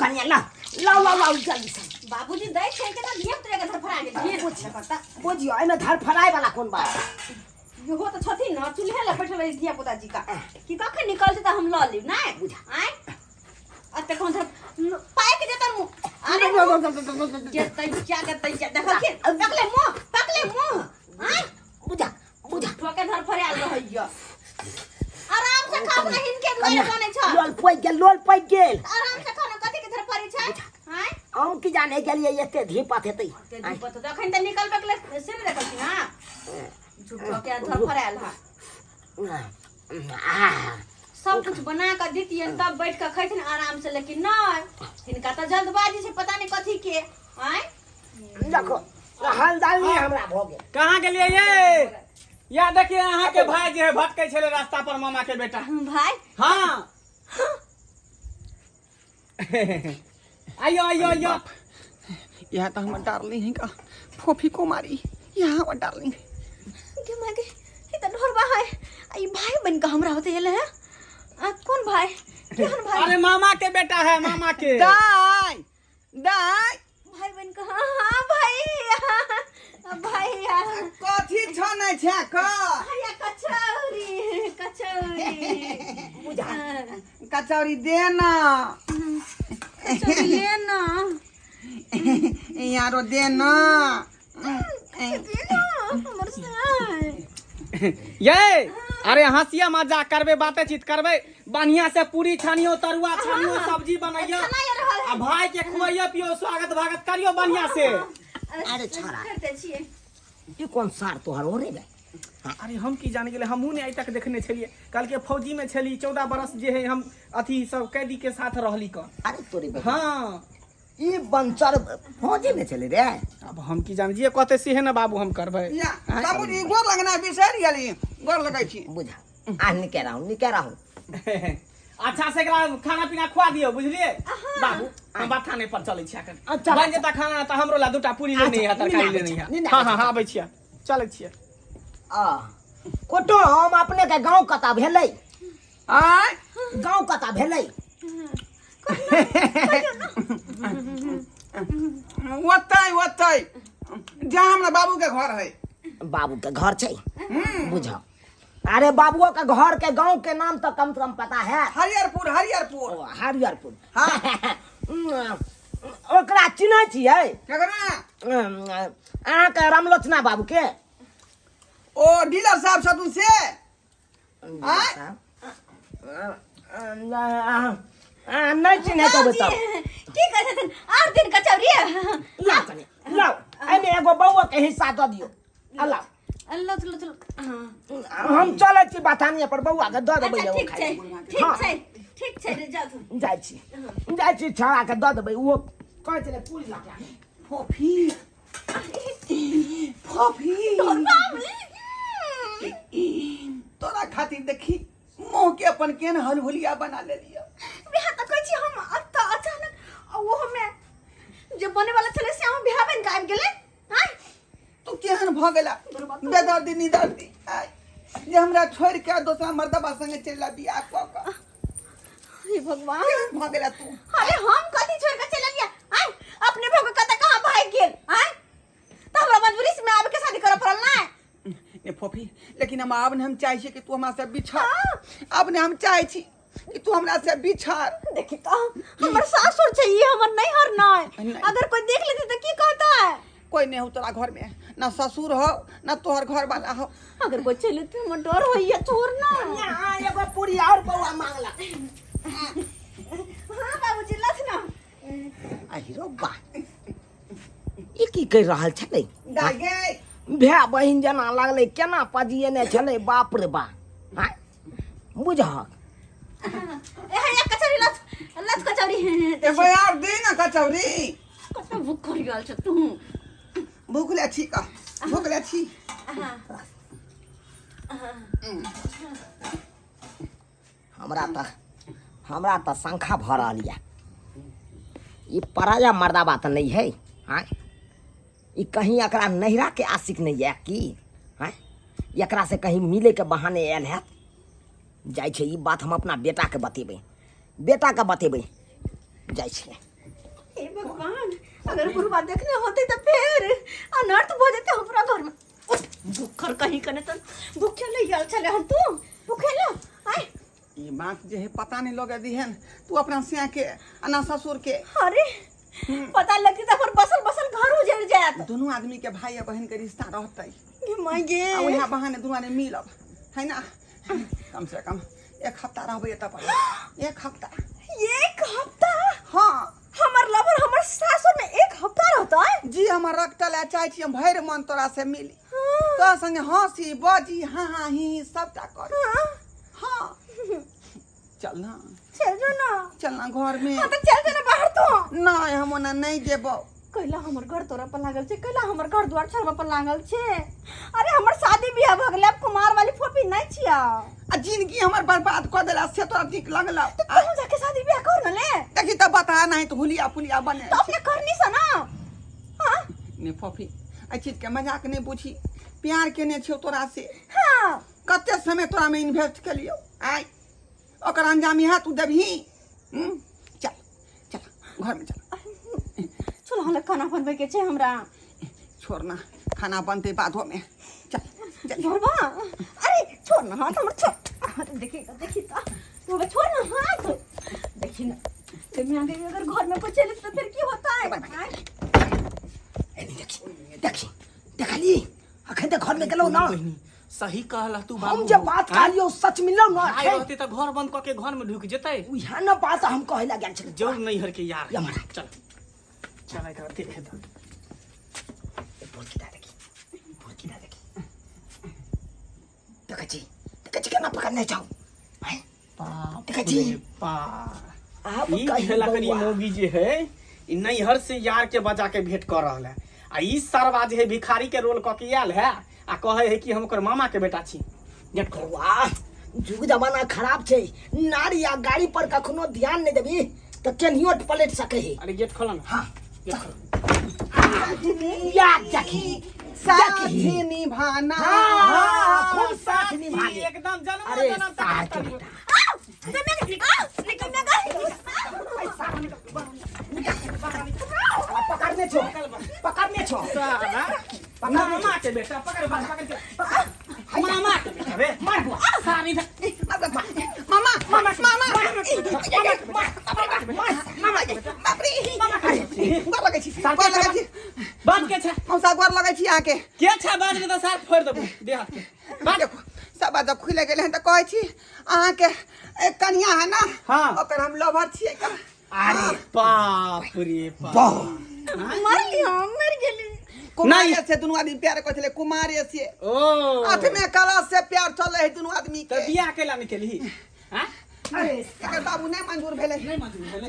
कनिया लाओ जल्दी से बाबूजी दै छै के ना धिया पुता के धर फरा गेल बुझियो एमे धर फराए वाला कोन बात इहो त छथिन न चूल्हे ल बैठल रही धिया पुता जी का कि कखन निकलते त हम ल लेब ना बुझा आय अते कोन धर पाए के जतन अरे जतै क्या करतै देखले मुंह आय बुझा ठोके धर फराल रहइयो आराम से खाओ ना हिनके दुआरे बने छ लोल पइ गेल आराम से खाना कथि के धर पड़ी छै आय हम की जाने गेलिए एते धीपत हेतै धीपत त अखन त निकलबे के से ने देखल छी ना झूठो के धर फराल हा सब कुछ बना के दीतियन तब बैठ के खैथिन आराम से लेकिन नहीं हिनका त जल्दबाजी से पता नहीं कथि के आय देखो हलदाल नहीं हमरा भ गेल कहां गेलिए ये या देखिए अहाँ के भाई जे है भटकै छले रास्ता पर मामा के बेटा भाई हां आयो यह तो हम डार्लिंग है का फोफी को मारी यहाँ हम डार्लिंग के मागे ये त ढोरबा है आई भाई बन का हमरा होते येले है कौन भाई केहन भाई अरे मामा के बेटा है मामा के दाई भाई बन का हां भाई कथि छनै छै क या कचौरी बुझा कचौरी देना कचौरी लेना यारो देना हमर साय ये अरे हंसिया मजाक करबे बातचीत करबे बढ़िया से पूरी छानियो तरुआ छानियो सब्जी बनैयो आ भाई के खुआइयो पियो स्वागत भागत करियो बढ़िया से अरे छोरा करते छिए ई कोन सार तोहर हो रे अरे हम की जाने गेले हमहू ने आइ तक देखने छलिए कल के फौजी में छली 14 बरस जे है हम अथी सब कैदी के साथ रहली क अरे तोरे हां ई बंचर फौजी में चले रे अब हम की जान जे कहते से है ना बाबू हम करबे या बाबूजी गोर लगना बिसर गेली गोर लगै छी बुझा आ निके रहूं अच्छा से एकरा खाना पीना खुआ दियो बुझलिए बाबू हम बाथाने पर चलै छी अखन बन जेता खाना त हमरो ला दूटा पूरी लेनी है तरकारी लेनी है हां आबै छियै चलै छियै कोटो हम अपने के गांव कता भेलै आय गांव कता भेलै ओतै जहाँ हमरा बाबू के घर है बाबू के घर छै बुझा अरे बाबुओ के घर के गांव के नाम तो कम से कम पता है हरियरपुर हरियरपुर हाँ ओकरा चिन्है छियै केकरा अहाँ के रामलोचना बाबू के ओ डीलर साहब छथुन से नहीं चिन्है तो बताओ की कहै छथिन 8 दिन कचौरी लाओ एमे एगो बउआ के हिस्सा दऽ दियौ अल्लाह अल्लाह चलो हम चलै छी बाथानिया पर बउआ के दऽ देबै एगो ठीक छै रे जा तू जाइ छी छौड़ा के दऽ देबै ओहो कहै छलै पूरी ला के फोफी तोरा खातिर देखी मोह के अपन केन हलहुलिया बना ले लिया बिहार तक कहै छी हम अचानक वो हमें जे बने वाला छले से हम बिहार बन के आबि गेले हां तू केहन भ गेला बेदर्दी निदर्दी जे हमरा छोड़ के दोसरा मर्दबा संगे चला बियाह क हे भगवान भ गेला तू अरे हम कथि छोड़ के चला लिया हां अपने भोग कत कहां भाग गेल हां त हमरा मजबूरी से मैं आबे के शादी करे पड़ल ना ने फोफी लेकिन हम चाहे छी कि तू हमरा से बिछड़ अब ने हम चाहे छी कि तू हमरा से बिछड़ देखि का हमर सासुर छै ये हमर नहीं हर नहीं अगर कोई देख लेते तो की कहता है कोई नहीं हो तोरा घर में ना ससुर हो ना तोहर घर वाला हो अगर कोई चले तो हमर डर होइए छोड़ ना हां एगो पूरी और बउआ मांगला हां बाबूजी लथ ना अहिरो बा ई की कह रहल छलै दागे भाय बहिन जना लागले केना पजिएने छलै बाप रे बा हां बुझह ए या कचौरी लथ कचौरी ए यार दे ना कचौरी कत भूख कर गेल छ तू भूखले छी का भूखले छी हमरा त शंखा भ रहल या ई पराया मर्दाबा त नहीं है हां ई कहीं एकरा नहिरा के आशिक नहीं है की हां एकरा से कहीं मिले के बहाने आयल है जाय छै ई बात हम अपना बेटा के बतेबै जाइ छै हे भगवान, अगर बुढ़वा देखने होते तो फिर अनर्थ हो जाते हमरा घर में। भूखल कहीं कने तो भूखे नहीं आल चले हम तू भूखे लो आय। ये बात जे है पता नहीं लगे दिहन तू अपना सिया के अना ससुर के। अरे पता लगी तो फिर बसल बसल घर उजड़ जात। दोनों आदमी के भाई बहन के रिश्ता रहते माय गे आ वहाँ बहाने दोनों आदमी मिलब है ना। कम से कम 1 हफ्ता रहबे तब 1 हफ्ता। 1 हफ्ता? हाँ हमर लवर हमर सासुर में 1 हफ्ता रहता है जी हमर रखतल आ चाहे छी हम भैर मन तोरा से मिली तो संगे हंसी बाजी हाँ ही सबटा कर। हाँ चल ना चल ना घर में। हाँ तो चल जाना बाहर तो। ना हम ओना नहीं जेबो। कैला हमर घर तोरा पर लागल छे, कैला हमर घर द्वार छरवा पर लागल छे। अरे हमर शादी बियाह भ गेलै, अब कुमार वाली फोपी नहीं छिया। आ जिंदगी हमर बर्बाद कर देला से तोरा ठीक लगला। तो तू जाके शादी बियाह कर न ले। देखी तो बता नहीं तो हुलिया पुलिया बने तो अपने करनी सा ना। हां ने फोफी आई चीज के मजाक नहीं पूछी। प्यार केने छियो तोरा से। हां कते समय तोरा में इन्वेस्ट कलियो आई ओकर अंजाम यहाँ तू देबही। चल चल घर में चल। चल हले खाना बनबे के छे हमरा। छोड़ ना खाना बनते बादो में। चल चल छोड़बा। अरे छोड़ ना हाथ हमर छोड़। हाथ देखी तो तू छोड़ ना हाथ। देखी ना जब मैं आगे अगर घर में कोई चले तो फिर क्या होता है। देखी देखली अखन तक घर में गेलो ना। सही कहला तू हम जब बात कहलियो सच मिललो ना। आई रहती तो घर बंद करके घर में ढुक जेते। उहा ना बात हम कहला गेल छल। जरूर नहीं हर के यार। या मारा चल चल एक बार देखे तो बोल के देखी देखी केना पकड़ने जाओ हैं। देखी आप ई खेला करी मोगी जे है ई नैहर से यार के बजा के भेंट कर रहल है। आ ई सरवा जे है भिखारी के रोल क के आयल है आ कहे है कि हम ओकर मामा के बेटा छी। गेट खोल। वाह जुग जमाना खराब छे। नारी या गाड़ी पर कखनो ध्यान नहीं देबी तो केनियो पलट सके है। अरे गेट खोल ना। हां गेट खोल। या देखी साथी निभाना। हां खूब साथ निभाने एकदम जन्म अरे जन्म साथ तक बेटा पकड़ने छो साला मामा के बेटा पकड़ के मामा के बेटा रे मार बुआ सारी मामा मामा मामा गोर लगे छी बात के छ हम सब गोर लगे छी आके के छ बात के तो साथ फोड़ देबो दे हाथ के बात देखो सब बात खुले गेले हैं तो कहै छी अहाँ के एक कन्या है ना। हाँ। ओकर हम लवर छियै। अरे बाप रे बाप मर गेली। कुमारी से दोनों आदमी प्यार करते थे। कुमारी से ओ 8वें क्लास से प्यार चले है दोनों आदमी तो के। बियाह केला निकली हां। अरे एकर बाबू नहीं मंजूर भेले। नहीं मंजूर भेले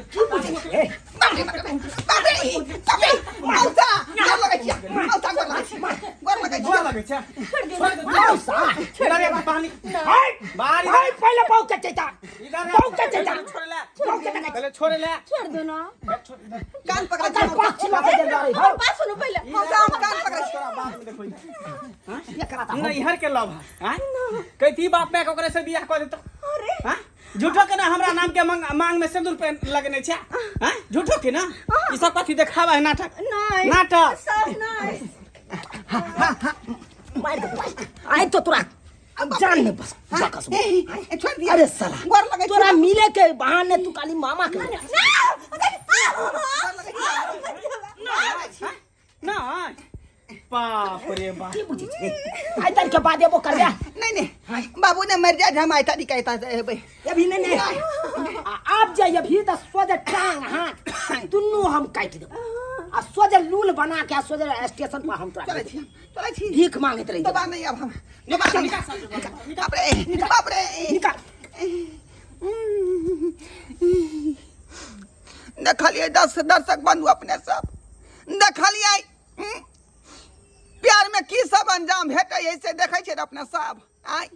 मौसा गोर लगे छी। मौसा गोर लगे छी। गोर लगे छी। गोर लगे छ छोड़ दे मौसा इधर ये पानी बाहर भाई पहले पाऊ के चेता इधर पाऊ के चेता छोड़ ले पहले छोड़ ले छोड़ दो ना। कान पकड़ अगर पाछ ला के दे रही हो बात सुनो पहले। मौसा हम कान पकड़ छी। तोरा बाप देखो हां ये कराता नहीं हर के लव हां कहती बाप में ओकरे से बियाह कर देता। अरे हां झूठो के ना हमरा नाम के मांग में सिंदूर पे लगने छ। हां झूठो के ना ई सब कथि देखावा है नाटक नहीं नाटक सब नहीं। मार दे आई तो तुरा जान में बस बकस छोड़ दिया। अरे साला गोर लगे छी। तोरा मिले के बहाने तू काली मामा के ना बाप रे बाप की बुझी आई तन के बाद एबो कर दिया। नहीं नहीं बाबू ने मर जाए हम आइता दिखाता है भाई। अभी नहीं आप जाइए अभी तो सोजे टांग हाथ दुनू हम काट देब आ सोजे लूल बना के सोजे स्टेशन पर हम चले छी चले छी। भीख मांगत रही दबा नहीं अब हम बाप रे बाप रे निकाल देखलिए 10 दर्शक बंधु अपने सब देखलिए प्यार में की सब अंजाम भेटे ऐसे देखे छे अपने सब। आई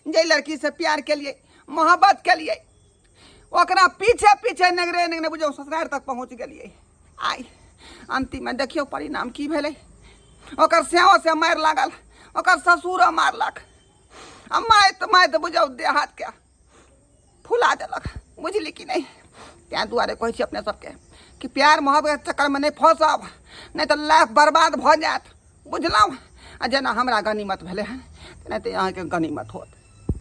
जे लड़की से प्यार के लिए मोहब्बत के लिए ओकरा पीछे पीछे नगरे नगरे बुझो ससुराल तक पहुंच गेलिए। आई अंतिम में देखियो परिणाम की भेले। ओकर सेवा से मार लागल ओकर ससुर मारलक आ माय तो बुझो देह हाथ के फुला देलक। बुझली कि नहीं। तैं दुआरे कहै छी अपने सबके कि प्यार मोहब्बत के चक्कर में नहीं फंसब, नहीं तो लाइफ बर्बाद भ जायत, बुझलहुँ। आ जेना हमरा गनीमत भेलै हन तेनाहिते अहाँके गनीमत होत।